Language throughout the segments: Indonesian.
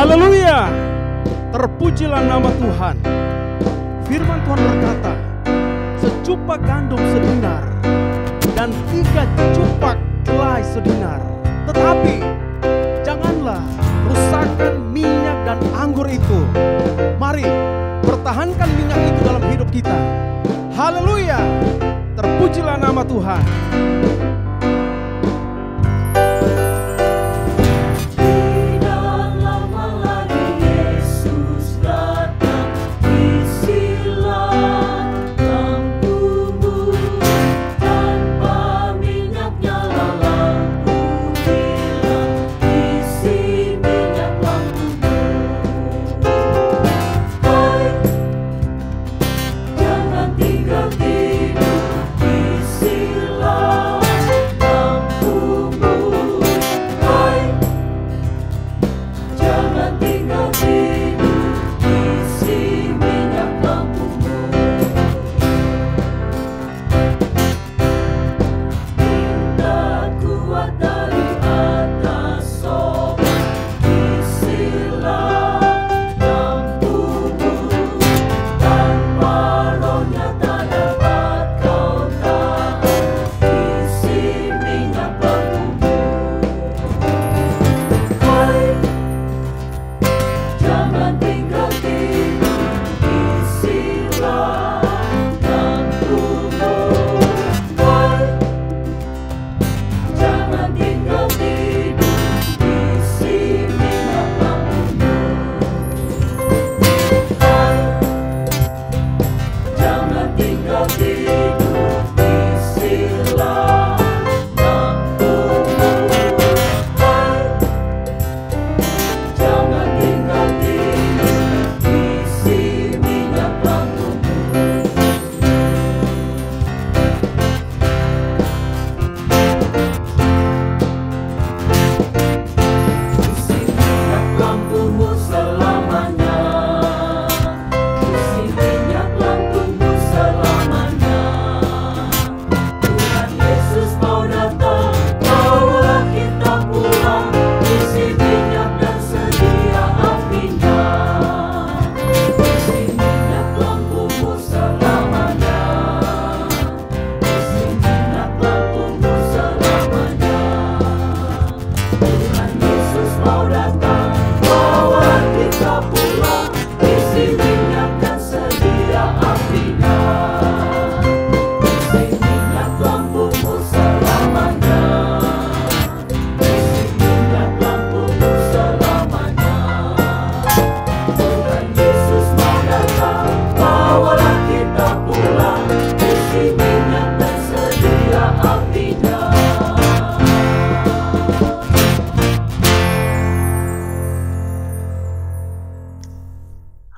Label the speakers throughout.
Speaker 1: Haleluya. Terpujilah nama Tuhan. Firman Tuhan berkata, secupak gandum sedinar dan 3 cupak kelai sedinar. Tetapi janganlah rusakkan minyak dan anggur itu. Mari pertahankan minyak itu dalam hidup kita. Haleluya. Terpujilah nama Tuhan.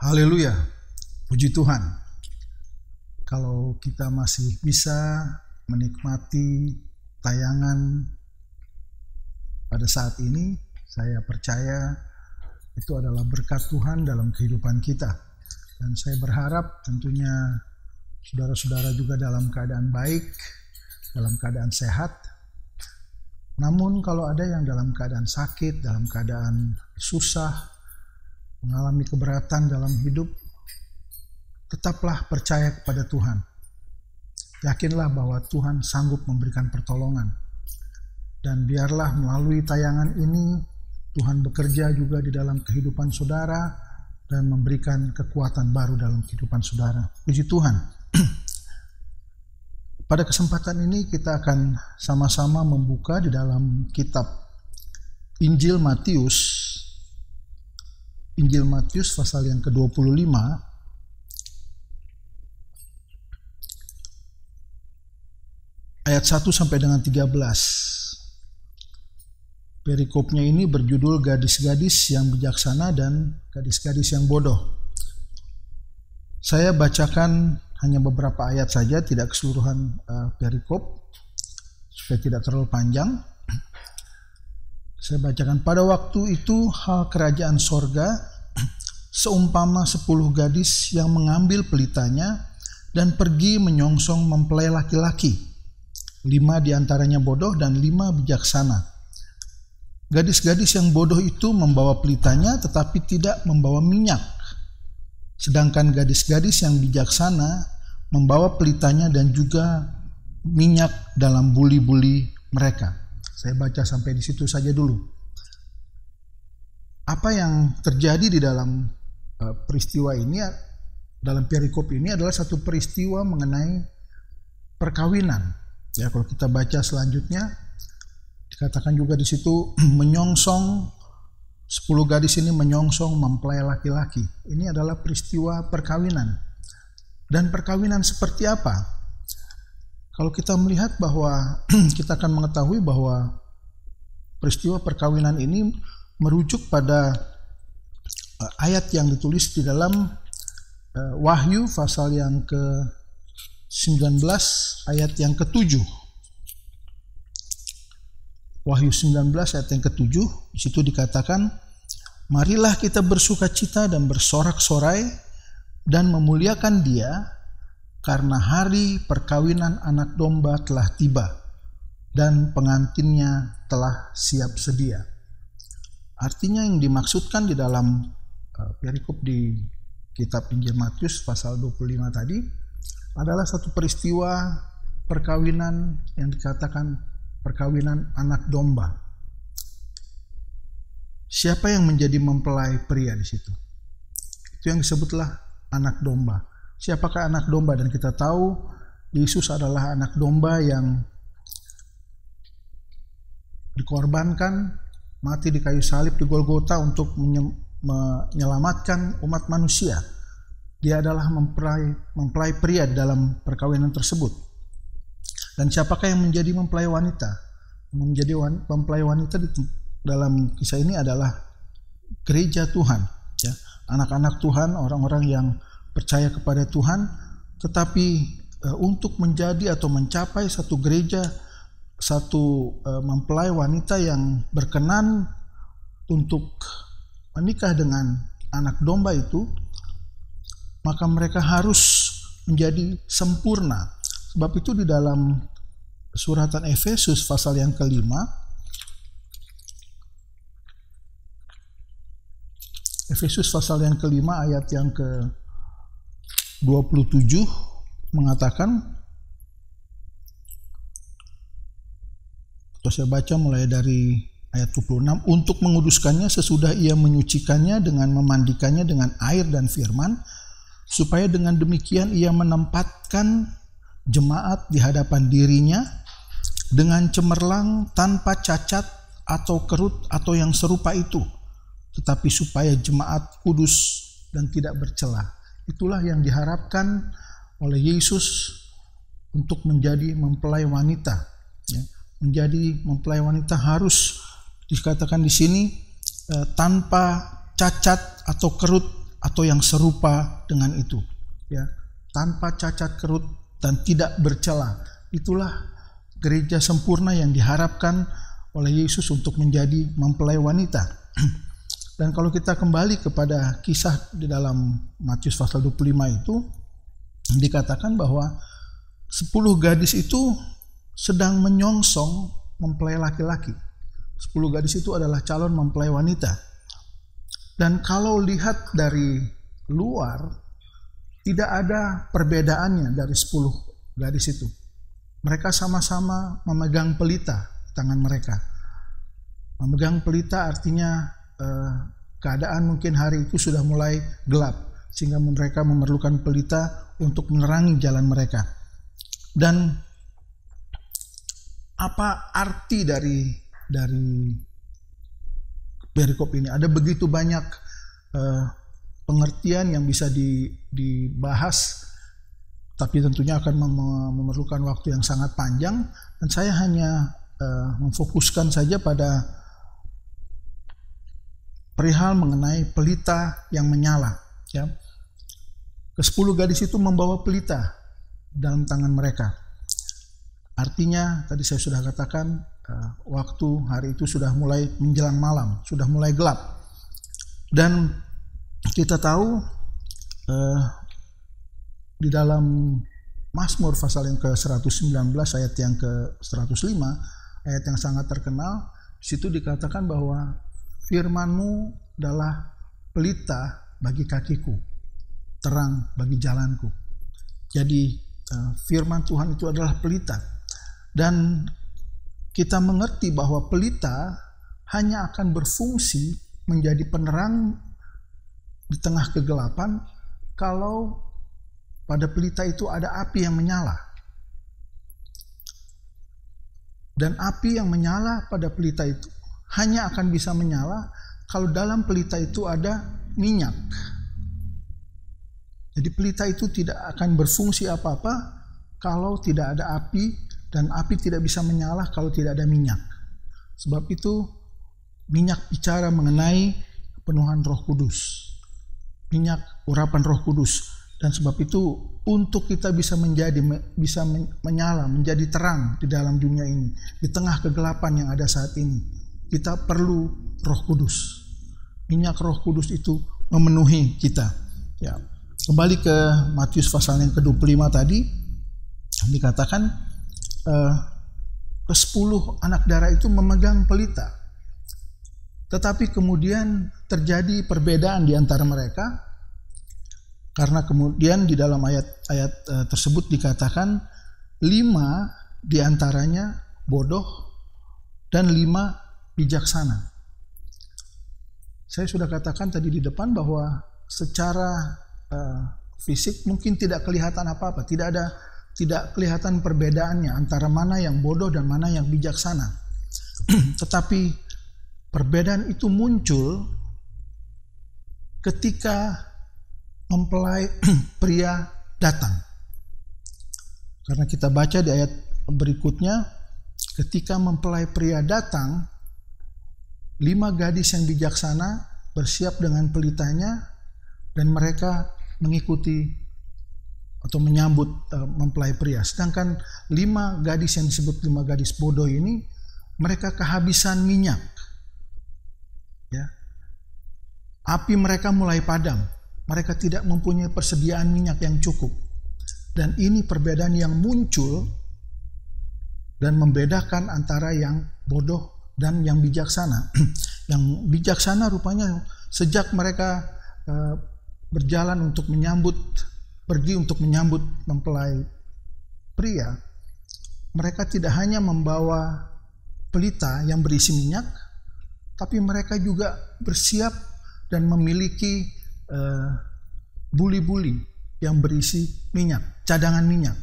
Speaker 2: Haleluya, puji Tuhan. Kalau kita masih bisa menikmati tayangan pada saat ini, saya percaya itu adalah berkat Tuhan dalam kehidupan kita. Dan saya berharap tentunya saudara-saudara juga dalam keadaan baik, dalam keadaan sehat. Namun kalau ada yang dalam keadaan sakit, dalam keadaan susah, mengalami keberatan dalam hidup, tetaplah percaya kepada Tuhan. Yakinlah bahwa Tuhan sanggup memberikan pertolongan. Dan biarlah melalui tayangan ini, Tuhan bekerja juga di dalam kehidupan saudara dan memberikan kekuatan baru dalam kehidupan saudara. Puji Tuhan. Pada kesempatan ini kita akan sama-sama membuka di dalam kitab Injil Matius pasal yang ke-25 ayat 1 sampai dengan 13. Perikopnya ini berjudul gadis-gadis yang bijaksana dan gadis-gadis yang bodoh. Saya bacakan hanya beberapa ayat saja, tidak keseluruhan perikop supaya tidak terlalu panjang. Saya bacakan, pada waktu itu hal kerajaan sorga seumpama 10 gadis yang mengambil pelitanya dan pergi menyongsong mempelai laki-laki. 5 diantaranya bodoh dan 5 bijaksana. Gadis-gadis yang bodoh itu membawa pelitanya tetapi tidak membawa minyak. Sedangkan gadis-gadis yang bijaksana membawa pelitanya dan juga minyak dalam buli-buli mereka. Saya baca sampai di situ saja dulu. Apa yang terjadi di dalam peristiwa ini, dalam perikop ini adalah satu peristiwa mengenai perkawinan. Ya, kalau kita baca selanjutnya, dikatakan juga di situ menyongsong 10 gadis ini menyongsong mempelai laki-laki. Ini adalah peristiwa perkawinan. Dan perkawinan seperti apa? Kalau kita melihat bahwa kita akan mengetahui bahwa peristiwa perkawinan ini merujuk pada ayat yang ditulis di dalam Wahyu pasal yang ke-19 ayat yang ke-7. Wahyu 19 ayat yang ke-7, di situ dikatakan, "Marilah kita bersukacita dan bersorak-sorai dan memuliakan Dia, karena hari perkawinan anak domba telah tiba dan pengantinnya telah siap sedia." Artinya yang dimaksudkan di dalam perikop di kitab Injil Matius pasal 25 tadi adalah satu peristiwa perkawinan yang dikatakan perkawinan anak domba. Siapa yang menjadi mempelai pria di situ? Itu yang disebutlah anak domba. Siapakah anak domba? Dan kita tahu Yesus adalah anak domba yang dikorbankan, mati di kayu salib di Golgota untuk menyelamatkan umat manusia. Dia adalah mempelai pria dalam perkawinan tersebut. Dan siapakah yang menjadi mempelai wanita? Menjadi mempelai wanita dalam kisah ini adalah gereja Tuhan, ya. Anak-anak Tuhan, orang-orang yang percaya kepada Tuhan, tetapi untuk menjadi atau mencapai satu gereja, satu mempelai wanita yang berkenan untuk menikah dengan anak domba itu, maka mereka harus menjadi sempurna. Sebab itu di dalam suratan Efesus pasal yang ke-5, Efesus pasal yang ke-5 ayat yang ke-27 mengatakan, atau saya baca mulai dari ayat 26, "Untuk menguduskannya sesudah ia menyucikannya dengan memandikannya dengan air dan firman, supaya dengan demikian ia menempatkan jemaat di hadapan dirinya dengan cemerlang tanpa cacat atau kerut atau yang serupa itu, tetapi supaya jemaat kudus dan tidak bercela." Itulah yang diharapkan oleh Yesus untuk menjadi mempelai wanita. Ya, menjadi mempelai wanita harus dikatakan di sini tanpa cacat atau kerut atau yang serupa dengan itu. Ya, tanpa cacat kerut dan tidak bercela. Itulah gereja sempurna yang diharapkan oleh Yesus untuk menjadi mempelai wanita. Dan kalau kita kembali kepada kisah di dalam Matius pasal 25 itu, dikatakan bahwa 10 gadis itu sedang menyongsong mempelai laki-laki. 10 gadis itu adalah calon mempelai wanita. Dan kalau lihat dari luar, tidak ada perbedaannya dari 10 gadis itu. Mereka sama-sama memegang pelita di tangan mereka. Memegang pelita artinya keadaan mungkin hari itu sudah mulai gelap, sehingga mereka memerlukan pelita untuk menerangi jalan mereka. Dan apa arti dari perikop ini? Ada begitu banyak pengertian yang bisa dibahas, tapi tentunya akan memerlukan waktu yang sangat panjang, dan saya hanya memfokuskan saja pada perihal mengenai pelita yang menyala. Ya. Ke-10 gadis itu membawa pelita dalam tangan mereka. Artinya tadi saya sudah katakan waktu hari itu sudah mulai menjelang malam, sudah mulai gelap. Dan kita tahu di dalam Mazmur pasal yang ke-119 ayat yang ke-105, ayat yang sangat terkenal, Di situ dikatakan bahwa firman-Mu adalah pelita bagi kakiku, terang bagi jalanku. Jadi firman Tuhan itu adalah pelita. Dan kita mengerti bahwa pelita hanya akan berfungsi menjadi penerang di tengah kegelapan kalau pada pelita itu ada api yang menyala. Dan api yang menyala pada pelita itu hanya akan bisa menyala kalau dalam pelita itu ada minyak. Jadi pelita itu tidak akan berfungsi apa-apa kalau tidak ada api, dan api tidak bisa menyala kalau tidak ada minyak. Sebab itu minyak bicara mengenai penuhan Roh Kudus. Minyak urapan Roh Kudus. Dan sebab itu untuk kita bisa menyala, menjadi terang di dalam dunia ini, di tengah kegelapan yang ada saat ini, kita perlu Roh Kudus. Minyak Roh Kudus itu memenuhi kita. Ya, kembali ke Matius pasal yang ke-25 tadi, dikatakan ke-10 anak darah itu memegang pelita. Tetapi kemudian terjadi perbedaan di antara mereka. Karena kemudian di dalam ayat tersebut dikatakan 5 diantaranya bodoh dan 5 bijaksana. Saya sudah katakan tadi di depan bahwa secara fisik mungkin tidak kelihatan apa-apa, tidak kelihatan perbedaannya antara mana yang bodoh dan mana yang bijaksana. Tetapi perbedaan itu muncul ketika mempelai pria datang. Karena kita baca di ayat berikutnya, ketika mempelai pria datang, 5 gadis yang bijaksana bersiap dengan pelitanya, dan mereka mengikuti atau menyambut mempelai pria. Sedangkan 5 gadis yang disebut 5 gadis bodoh ini, mereka kehabisan minyak. Ya. Api mereka mulai padam. Mereka tidak mempunyai persediaan minyak yang cukup. Dan ini perbedaan yang muncul dan membedakan antara yang bodoh dan yang bijaksana. Yang bijaksana rupanya sejak mereka berjalan untuk pergi untuk menyambut mempelai pria, mereka tidak hanya membawa pelita yang berisi minyak, tapi mereka juga bersiap dan memiliki buli-buli yang berisi minyak, cadangan minyak.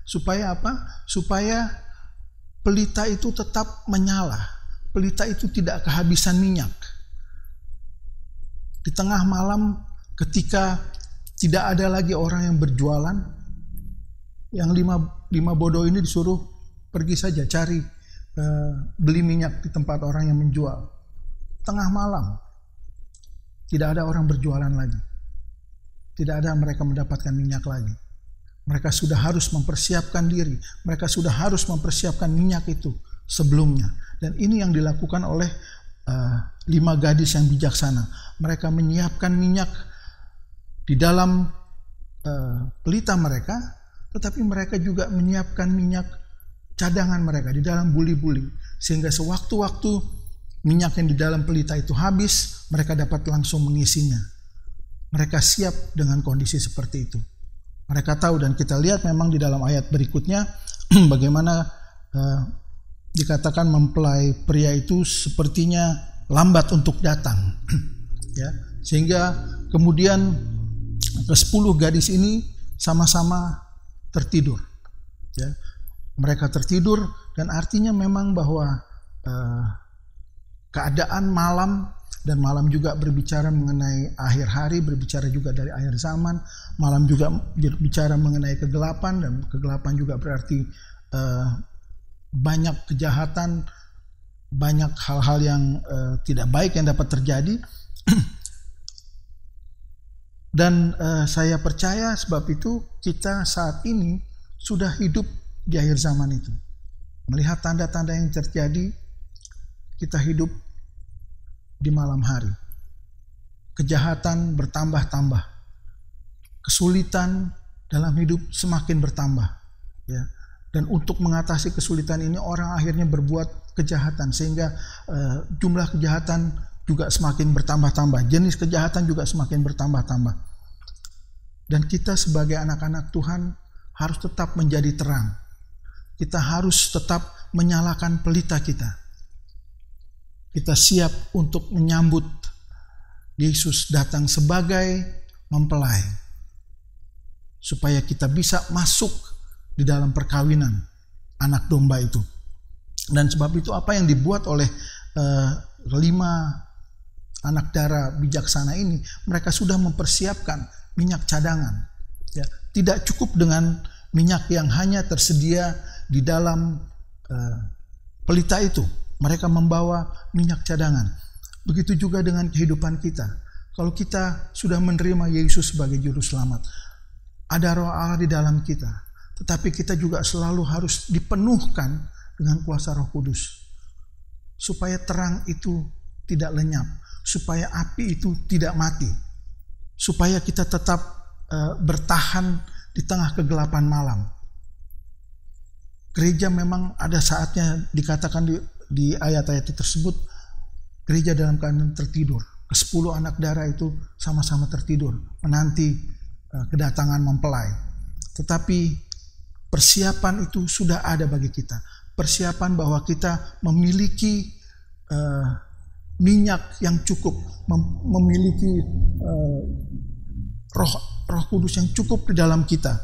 Speaker 2: Supaya apa? Supaya pelita itu tetap menyala. Pelita itu tidak kehabisan minyak. Di tengah malam ketika tidak ada lagi orang yang berjualan, yang 5 bodoh ini disuruh pergi saja cari beli minyak di tempat orang yang menjual. Tengah malam tidak ada orang berjualan lagi. Tidak ada mereka mendapatkan minyak lagi. Mereka sudah harus mempersiapkan diri. Mereka sudah harus mempersiapkan minyak itu sebelumnya. Dan ini yang dilakukan oleh 5 gadis yang bijaksana. Mereka menyiapkan minyak di dalam pelita mereka, tetapi mereka juga menyiapkan minyak cadangan mereka di dalam buli-buli. Sehingga sewaktu-waktu minyak yang di dalam pelita itu habis, mereka dapat langsung mengisinya. Mereka siap dengan kondisi seperti itu. Mereka tahu, dan kita lihat memang di dalam ayat berikutnya bagaimana dikatakan mempelai pria itu sepertinya lambat untuk datang. Ya, sehingga kemudian ke-10 gadis ini sama-sama tertidur. Ya, mereka tertidur, dan artinya memang bahwa keadaan malam, dan malam juga berbicara mengenai akhir hari, berbicara juga dari akhir zaman. Malam juga berbicara mengenai kegelapan, dan kegelapan juga berarti banyak kejahatan, banyak hal-hal yang tidak baik yang dapat terjadi. Dan saya percaya sebab itu kita saat ini sudah hidup di akhir zaman itu. Melihat tanda-tanda yang terjadi, kita hidup di malam hari. Kejahatan bertambah-tambah. Kesulitan dalam hidup semakin bertambah. Ya. Dan untuk mengatasi kesulitan ini orang akhirnya berbuat kejahatan sehingga jumlah kejahatan juga semakin bertambah-tambah, jenis kejahatan juga semakin bertambah-tambah. Dan kita sebagai anak-anak Tuhan harus tetap menjadi terang. Kita harus tetap menyalakan pelita kita. Kita siap untuk menyambut Yesus datang sebagai mempelai, supaya kita bisa masuk di dalam perkawinan anak domba itu. Dan sebab itu apa yang dibuat oleh 5 anak darah bijaksana ini, mereka sudah mempersiapkan minyak cadangan. Ya, tidak cukup dengan minyak yang hanya tersedia di dalam pelita itu. Mereka membawa minyak cadangan. Begitu juga dengan kehidupan kita. Kalau kita sudah menerima Yesus sebagai juru selamat, ada Roh Allah di dalam kita. Tetapi kita juga selalu harus dipenuhkan dengan kuasa Roh Kudus. Supaya terang itu tidak lenyap. Supaya api itu tidak mati. Supaya kita tetap bertahan di tengah kegelapan malam. Gereja memang ada saatnya dikatakan di ayat-ayat tersebut, gereja dalam keadaan tertidur. Ke-10 anak darah itu sama-sama tertidur, menanti kedatangan mempelai. Tetapi persiapan itu sudah ada bagi kita. Persiapan bahwa kita memiliki minyak yang cukup, memiliki Roh Kudus yang cukup di dalam kita,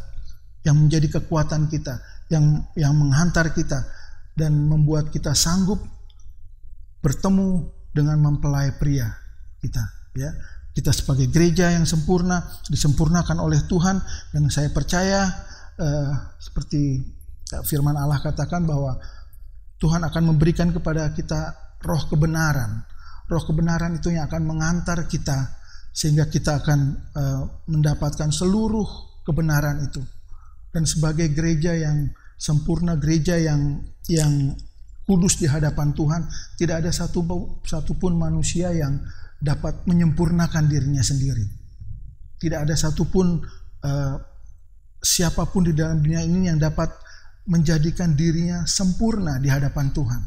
Speaker 2: yang menjadi kekuatan kita, yang menghantar kita dan membuat kita sanggup bertemu dengan mempelai pria kita. Ya, kita sebagai gereja yang sempurna disempurnakan oleh Tuhan, dan saya percaya seperti firman Allah katakan bahwa Tuhan akan memberikan kepada kita roh kebenaran. Roh kebenaran itu yang akan mengantar kita sehingga kita akan mendapatkan seluruh kebenaran itu. Dan sebagai gereja yang sempurna, gereja yang kudus di hadapan Tuhan, tidak ada satupun manusia yang dapat menyempurnakan dirinya sendiri. Tidak ada satupun siapapun di dalam dunia ini yang dapat menjadikan dirinya sempurna di hadapan Tuhan.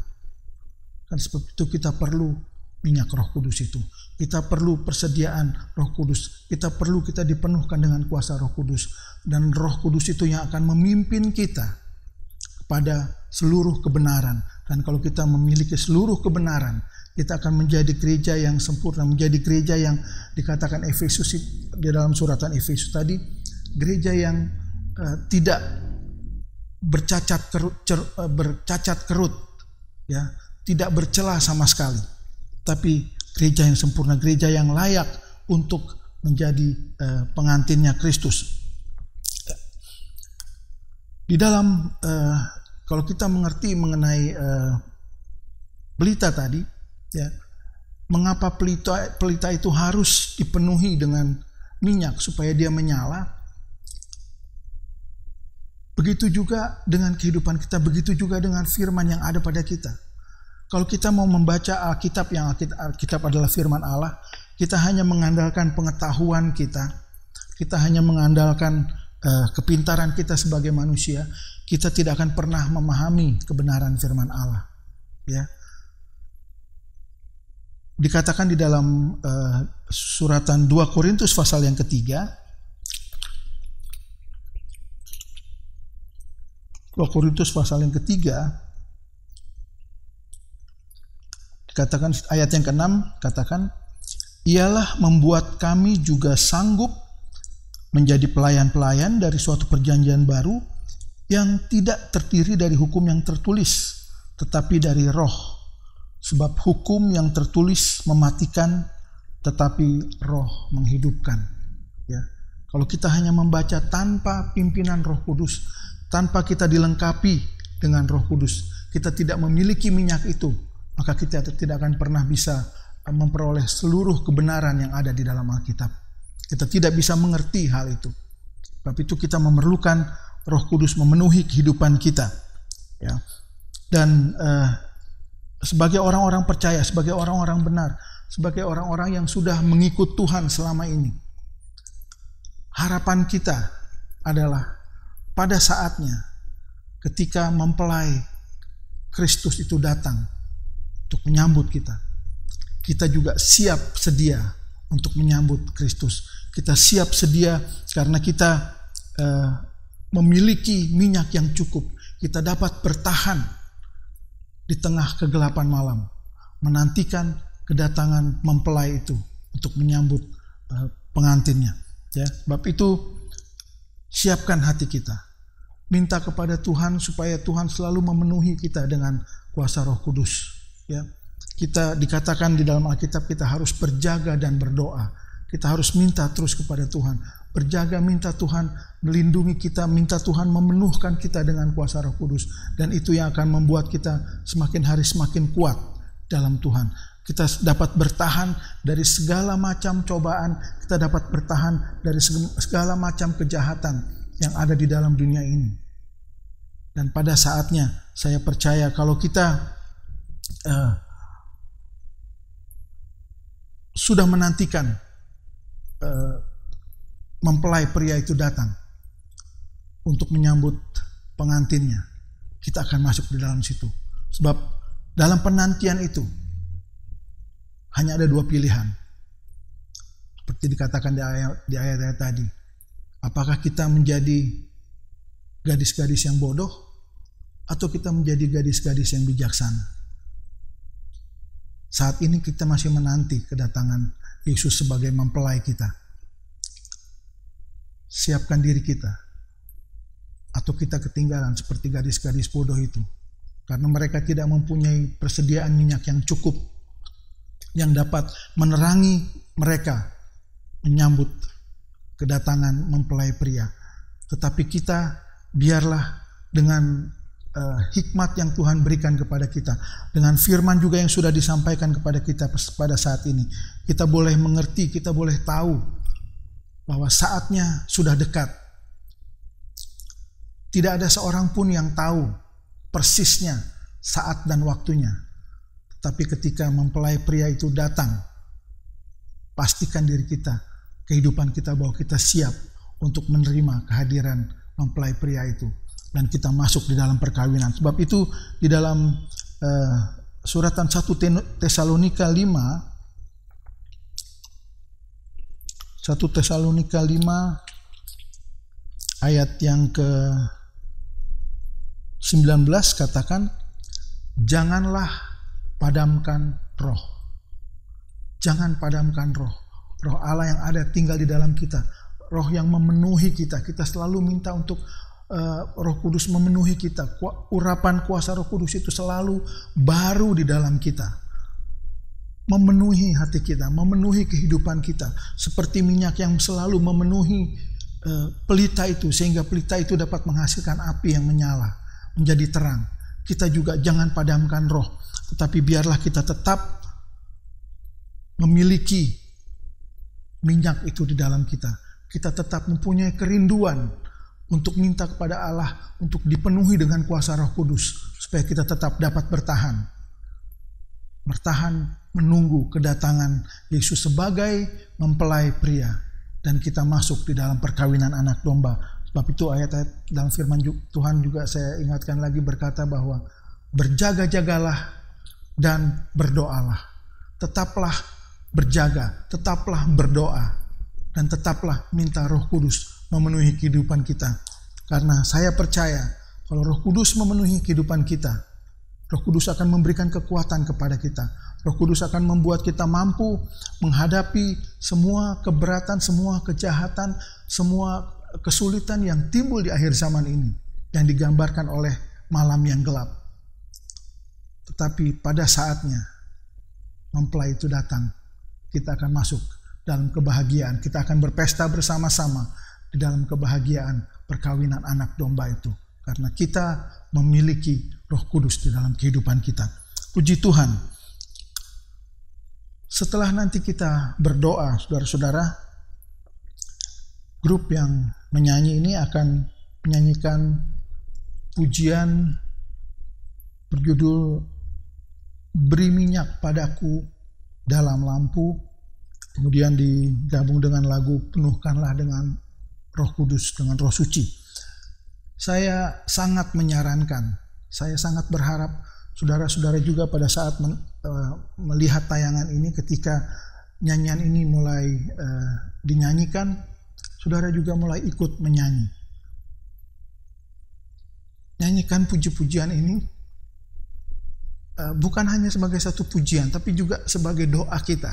Speaker 2: Dan sebab itu kita perlu minyak Roh Kudus itu. Kita perlu persediaan Roh Kudus. Kita dipenuhkan dengan kuasa Roh Kudus. Dan Roh Kudus itu yang akan memimpin kita kepada seluruh kebenaran. Dan kalau kita memiliki seluruh kebenaran, kita akan menjadi gereja yang sempurna, menjadi gereja yang dikatakan Efesus di dalam suratan Efesus tadi, gereja yang tidak bercacat kerut, ya, tidak bercela sama sekali, tapi gereja yang sempurna, gereja yang layak untuk menjadi pengantinnya Kristus. Di dalam kalau kita mengerti mengenai pelita tadi, ya, mengapa pelita itu harus dipenuhi dengan minyak supaya dia menyala? Begitu juga dengan kehidupan kita, begitu juga dengan firman yang ada pada kita. Kalau kita mau membaca Alkitab, yang Alkitab adalah firman Allah, kita hanya mengandalkan pengetahuan kita hanya mengandalkan kepintaran kita sebagai manusia, kita tidak akan pernah memahami kebenaran firman Allah. Ya, dikatakan di dalam suratan 2 Korintus pasal yang ketiga, 2 Korintus pasal yang ketiga, dikatakan ayat yang ke-6, katakan, ialah membuat kami juga sanggup menjadi pelayan-pelayan dari suatu perjanjian baru yang tidak terdiri dari hukum yang tertulis, tetapi dari Roh. Sebab hukum yang tertulis mematikan, tetapi Roh menghidupkan. Ya, kalau kita hanya membaca tanpa pimpinan Roh Kudus, tanpa kita dilengkapi dengan Roh Kudus, kita tidak memiliki minyak itu, maka kita tidak akan pernah bisa memperoleh seluruh kebenaran yang ada di dalam Alkitab. Kita tidak bisa mengerti hal itu. Sebab itu kita memerlukan Roh Kudus memenuhi kehidupan kita. Ya. Dan sebagai orang-orang percaya, sebagai orang-orang benar, sebagai orang-orang yang sudah mengikut Tuhan selama ini, harapan kita adalah pada saatnya ketika mempelai Kristus itu datang untuk menyambut kita, kita juga siap sedia untuk menyambut Kristus. Kita siap sedia karena kita memiliki minyak yang cukup. Kita dapat bertahan di tengah kegelapan malam, menantikan kedatangan mempelai itu untuk menyambut pengantinnya. Ya, sebab itu siapkan hati kita. Minta kepada Tuhan supaya Tuhan selalu memenuhi kita dengan kuasa Roh Kudus. Ya, kita dikatakan di dalam Alkitab kita harus berjaga dan berdoa. Kita harus minta terus kepada Tuhan. Berjaga, minta Tuhan melindungi kita, minta Tuhan memenuhkan kita dengan kuasa Roh Kudus. Dan itu yang akan membuat kita semakin hari semakin kuat dalam Tuhan. Kita dapat bertahan dari segala macam cobaan. Kita dapat bertahan dari segala macam kejahatan yang ada di dalam dunia ini. Dan pada saatnya saya percaya kalau kita sudah menantikan mempelai pria itu datang untuk menyambut pengantinnya, kita akan masuk di dalam situ. Sebab dalam penantian itu hanya ada dua pilihan. Seperti dikatakan di ayat-ayat tadi. Apakah kita menjadi gadis-gadis yang bodoh atau kita menjadi gadis-gadis yang bijaksana? Saat ini kita masih menanti kedatangan Yesus sebagai mempelai kita. Siapkan diri kita. Atau kita ketinggalan seperti gadis-gadis bodoh itu. Karena mereka tidak mempunyai persediaan minyak yang cukup yang dapat menerangi mereka menyambut kedatangan mempelai pria. Tetapi kita biarlah dengan hikmat yang Tuhan berikan kepada kita, dengan firman juga yang sudah disampaikan kepada kita pada saat ini, kita boleh mengerti, kita boleh tahu bahwa saatnya sudah dekat. Tidak ada seorang pun yang tahu persisnya saat dan waktunya. Tapi ketika mempelai pria itu datang, pastikan diri kita, kehidupan kita bahwa kita siap untuk menerima kehadiran mempelai pria itu. Dan kita masuk di dalam perkawinan. Sebab itu di dalam suratan 1 Tesalonika 5 ayat yang ke-19 katakan, janganlah padamkan roh. Jangan padamkan roh. Roh Allah yang ada tinggal di dalam kita. Roh yang memenuhi kita. Kita selalu minta untuk Roh Kudus memenuhi kita. Urapan kuasa Roh Kudus itu selalu baru di dalam kita. Memenuhi hati kita, memenuhi kehidupan kita. Seperti minyak yang selalu memenuhi pelita itu, sehingga pelita itu dapat menghasilkan api yang menyala, menjadi terang. Kita juga jangan padamkan roh, tetapi biarlah kita tetap memiliki minyak itu di dalam kita. Kita tetap mempunyai kerinduan untuk minta kepada Allah untuk dipenuhi dengan kuasa Roh Kudus, supaya kita tetap dapat bertahan menunggu kedatangan Yesus sebagai mempelai pria, dan kita masuk di dalam perkawinan anak domba. Sebab itu ayat-ayat dalam firman Tuhan juga saya ingatkan lagi berkata bahwa berjaga-jagalah dan berdoalah. Tetaplah berjaga, tetaplah berdoa, dan tetaplah minta Roh Kudus memenuhi kehidupan kita. Karena saya percaya kalau Roh Kudus memenuhi kehidupan kita, Roh Kudus akan memberikan kekuatan kepada kita. Roh Kudus akan membuat kita mampu menghadapi semua keberatan, semua kejahatan, semua kesulitan yang timbul di akhir zaman ini, yang digambarkan oleh malam yang gelap. Tetapi pada saatnya mempelai itu datang, kita akan masuk dalam kebahagiaan. Kita akan berpesta bersama-sama di dalam kebahagiaan perkawinan anak domba itu. Karena kita memiliki Roh Kudus di dalam kehidupan kita. Puji Tuhan. Setelah nanti kita berdoa, saudara-saudara, grup yang menyanyi ini akan menyanyikan pujian berjudul Beri Minyak Padaku Dalam Lampu. Kemudian digabung dengan lagu Penuhkanlah dengan Roh Kudus, dengan Roh Suci. Saya sangat menyarankan, saya sangat berharap saudara-saudara juga pada saat melihat tayangan ini, ketika nyanyian ini mulai dinyanyikan, saudara juga mulai ikut menyanyi. Nyanyikan puji-pujian ini bukan hanya sebagai satu pujian, tapi juga sebagai doa kita.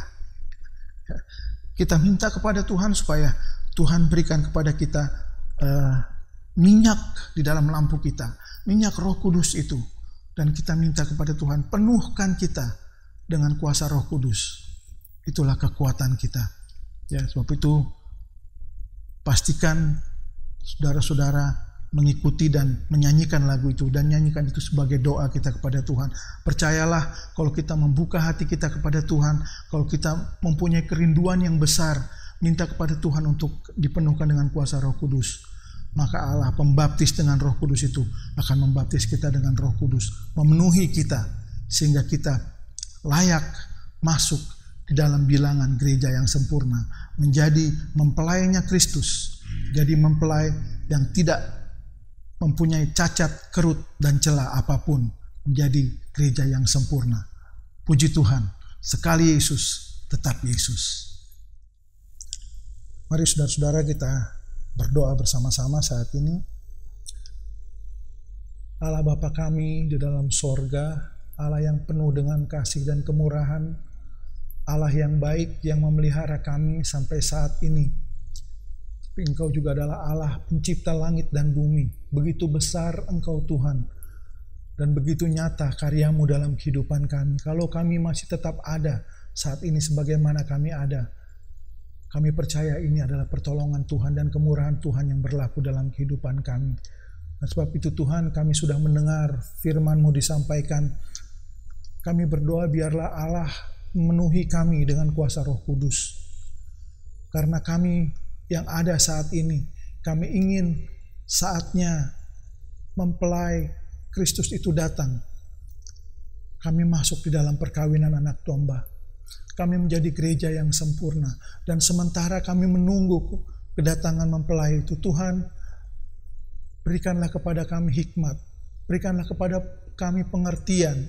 Speaker 2: Kita minta kepada Tuhan supaya Tuhan berikan kepada kita minyak di dalam lampu kita, minyak Roh Kudus itu. Dan kita minta kepada Tuhan, penuhkan kita dengan kuasa Roh Kudus. Itulah kekuatan kita. Ya, sebab itu pastikan saudara-saudara mengikuti dan menyanyikan lagu itu, dan nyanyikan itu sebagai doa kita kepada Tuhan. Percayalah, kalau kita membuka hati kita kepada Tuhan, kalau kita mempunyai kerinduan yang besar, minta kepada Tuhan untuk dipenuhkan dengan kuasa Roh Kudus, maka Allah pembaptis dengan Roh Kudus itu akan membaptis kita dengan Roh Kudus, memenuhi kita sehingga kita layak masuk di dalam bilangan gereja yang sempurna, menjadi mempelainya Kristus, jadi mempelai yang tidak mempunyai cacat, kerut, dan celah apapun, menjadi gereja yang sempurna. Puji Tuhan, sekali Yesus, tetap Yesus. Mari saudara-saudara kita berdoa bersama-sama saat ini. Allah Bapa kami di dalam sorga, Allah yang penuh dengan kasih dan kemurahan, Allah yang baik yang memelihara kami sampai saat ini. Tapi Engkau juga adalah Allah pencipta langit dan bumi. Begitu besar Engkau Tuhan, dan begitu nyata karyamu dalam kehidupan kami. Kalau kami masih tetap ada saat ini sebagaimana kami ada, kami percaya ini adalah pertolongan Tuhan dan kemurahan Tuhan yang berlaku dalam kehidupan kami. Dan sebab itu Tuhan, kami sudah mendengar firman-Mu disampaikan. Kami berdoa biarlah Allah memenuhi kami dengan kuasa Roh Kudus. Karena kami yang ada saat ini, kami ingin saatnya mempelai Kristus itu datang. Kami masuk di dalam perkawinan anak domba. Kami menjadi gereja yang sempurna. Dan sementara kami menunggu kedatangan mempelai itu, Tuhan, berikanlah kepada kami hikmat. Berikanlah kepada kami pengertian,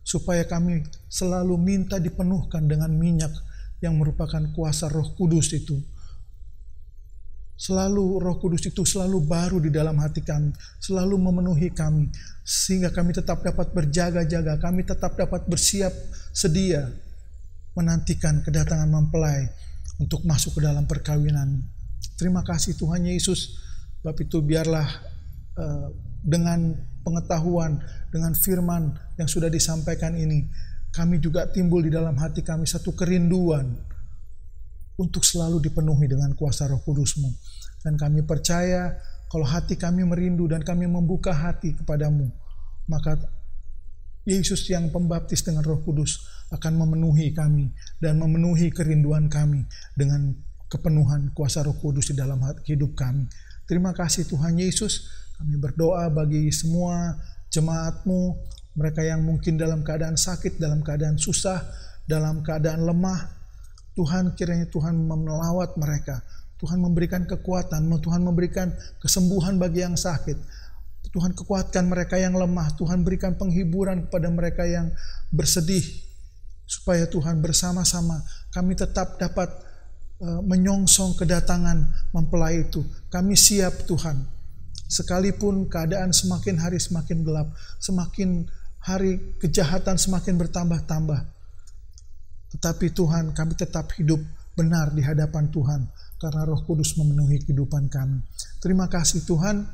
Speaker 2: supaya kami selalu minta dipenuhkan dengan minyak yang merupakan kuasa Roh Kudus itu. Selalu Roh Kudus itu selalu baru di dalam hati kami, selalu memenuhi kami, sehingga kami tetap dapat berjaga-jaga, kami tetap dapat bersiap sedia menantikan kedatangan mempelai untuk masuk ke dalam perkawinan. Terima kasih Tuhan Yesus. Sebab itu biarlah dengan pengetahuan, dengan firman yang sudah disampaikan ini, kami juga timbul di dalam hati kami satu kerinduan untuk selalu dipenuhi dengan kuasa Roh Kudus-Mu. Dan kami percaya kalau hati kami merindu dan kami membuka hati kepadamu, maka Yesus yang pembaptis dengan Roh Kudus akan memenuhi kami dan memenuhi kerinduan kami dengan kepenuhan kuasa Roh Kudus di dalam hidup kami. Terima kasih Tuhan Yesus. Kami berdoa bagi semua jemaat-Mu, mereka yang mungkin dalam keadaan sakit, dalam keadaan susah, dalam keadaan lemah. Tuhan, kiranya Tuhan melawat mereka. Tuhan memberikan kekuatan, Tuhan memberikan kesembuhan bagi yang sakit. Tuhan kuatkan mereka yang lemah. Tuhan berikan penghiburan kepada mereka yang bersedih, supaya Tuhan bersama-sama kami tetap dapat menyongsong kedatangan mempelai itu. Kami siap Tuhan, sekalipun keadaan semakin hari semakin gelap, semakin hari kejahatan semakin bertambah-tambah, tetapi Tuhan, kami tetap hidup benar di hadapan Tuhan, karena Roh Kudus memenuhi kehidupan kami. Terima kasih Tuhan.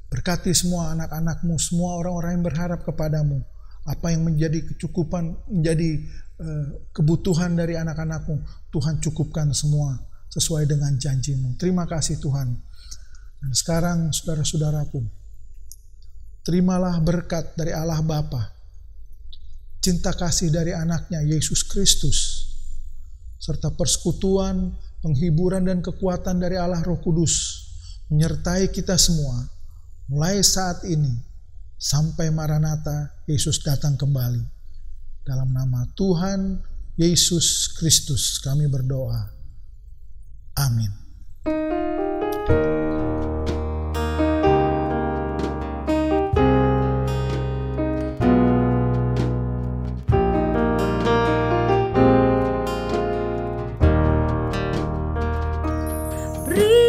Speaker 2: Berkati semua anak-anak-Mu, semua orang-orang yang berharap kepadamu. Apa yang menjadi kecukupan, menjadi kebutuhan dari anak-anak-Mu, Tuhan cukupkan semua sesuai dengan janji-Mu. Terima kasih Tuhan. Dan sekarang saudara-saudaraku, terimalah berkat dari Allah Bapa, cinta kasih dari anaknya Yesus Kristus, serta persekutuan, penghiburan dan kekuatan dari Allah Roh Kudus menyertai kita semua mulai saat ini sampai Maranatha Yesus datang kembali. Dalam nama Tuhan Yesus Kristus kami berdoa. Amin.
Speaker 3: Beri